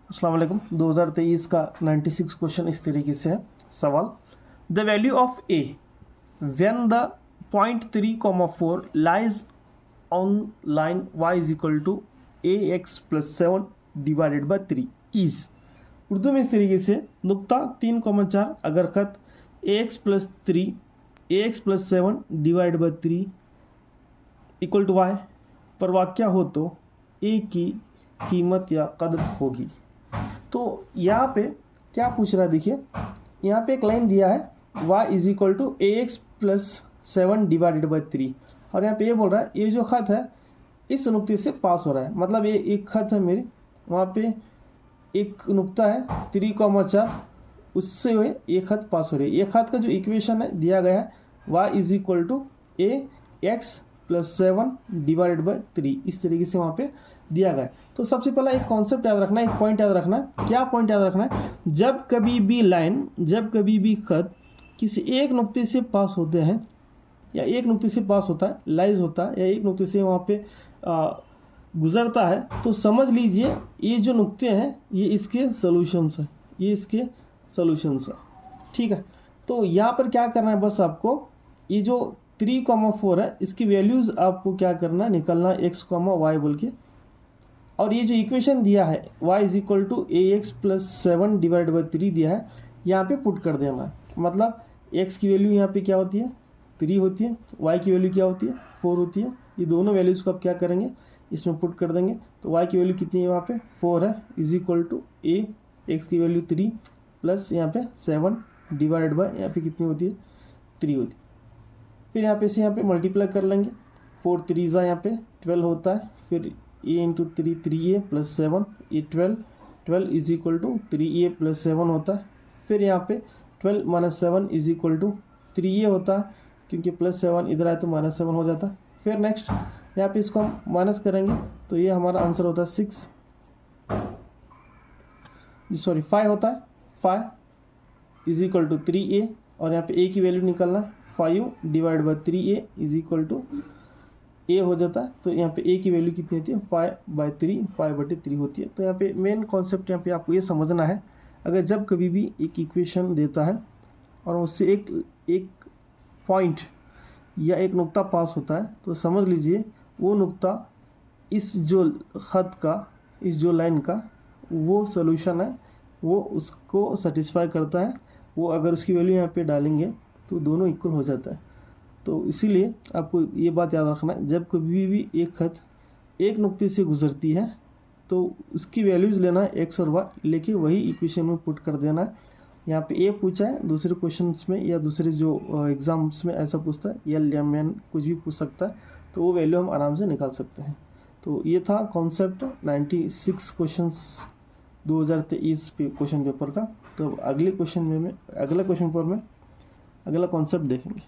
अस्सलाम वालेकुम। 2023 का 96 क्वेश्चन इस तरीके से है सवाल। The value of A when the point 3,4 lies on line y is equal to A x plus 7 divided by 3 is. Urdu में इस तरीके से नुक्ता 3,4 अगर खत A x plus 7 divide by 3 equal to Y पर वाक़या हो तो ए की कीमत या कदर होगी। तो यहाँ पे क्या पूछ रहा है, देखिए यहाँ पे एक लाइन दिया है y is equal to A x plus 7 divided by 3 और यहाँ पे ये बोल रहा है ये जो खत है इस नुक्ते से पास हो रहा है। मतलब ये एक खत है मेरी, वहाँ पे एक नुक्ता है 3,4 उससे हुए ये खत पास हो रही है। ये खत का जो इक्वेशन है दिया गया है y is equal to A x plus 7 divided by 3 इस तरीके से वहाँ पे दिया गया है। तो सबसे पहला एक कॉन्सेप्ट याद रखना है, एक पॉइंट याद रखना है। क्या पॉइंट याद रखना है? जब कभी भी खत किसी एक नुक्ते से पास होते हैं या एक नुक्ते से पास होता है, लाइज होता है, या एक नुक्ते से वहाँ पे गुजरता है, तो समझ लीजिए ये जो नुक्ते हैं ये इसके सॉल्यूशंस हैं, ये इसके सॉल्यूशंस हैं। ठीक है, तो यहाँ पर क्या करना है, बस आपको ये जो 3,4 है इसकी वैल्यूज़ आपको क्या करना है, निकलना है x, y बोल के। और ये जो इक्वेशन दिया है y is equal to A x plus 7 divide by 3 दिया है, यहाँ पे पुट कर देना है। मतलब x की वैल्यू यहाँ पे क्या होती है 3 होती है, y की वैल्यू क्या होती है 4 होती है। ये दोनों वैल्यूज़ को आप क्या करेंगे इसमें पुट कर देंगे। तो y की वैल्यू कितनी है वहाँ पे 4 है, is equal to A x की वैल्यू 3 प्लस यहाँ पे 7 डिवाइड बाई यहाँ पे कितनी होती है 3 होती है। फिर यहाँ पे से यहाँ पे मल्टीप्लाई कर लेंगे, 4 3 यहाँ पे 12 होता है, फिर a इंटू 3 प्लस 7 ये 12 is equal to 3a plus 7 होता है। फिर यहाँ पे 12 minus 7 is equal to 3a होता है, क्योंकि प्लस 7 इधर आए तो माइनस 7 हो जाता है। फिर नेक्स्ट यहाँ पे इसको हम माइनस करेंगे तो ये हमारा आंसर होता है 5 होता है। 5 इज इक्वल टू 3a और यहाँ पे a की वैल्यू निकलना है 5 divide by 3a is equal to a हो जाता है। तो यहाँ पे a की वैल्यू कितनी होती है 5/3 होती है। तो यहाँ पे मेन कॉन्सेप्ट यहाँ पे आपको ये समझना है, अगर जब कभी भी एक इक्वेशन देता है और उससे एक पॉइंट या एक नुक्ता पास होता है, तो समझ लीजिए वो नुक्ता इस जो ख़त का, इस जो लाइन का वो सोल्यूशन है, वो उसको सेटिस्फाई करता है। वो अगर उसकी वैल्यू यहाँ पे डालेंगे तो दोनों इक्वल हो जाता है। तो इसीलिए आपको ये बात याद रखना है, जब कभी भी एक खत एक नुक्ते से गुजरती है तो उसकी वैल्यूज़ लेना है x और y, लेके वही इक्वेशन में पुट कर देना है। यहाँ पे ए पूछा है, दूसरे क्वेश्चंस में या दूसरे जो एग्ज़ाम्स में ऐसा पूछता है, एल या मैन कुछ भी पूछ सकता है, तो वो वैल्यू हम आराम से निकाल सकते हैं। तो ये था कॉन्सेप्ट 96 क्वेश्चंस 2023 क्वेश्चन पेपर का। तो अगले क्वेश्चन पर मैं अगला कॉन्सेप्ट देखेंगे।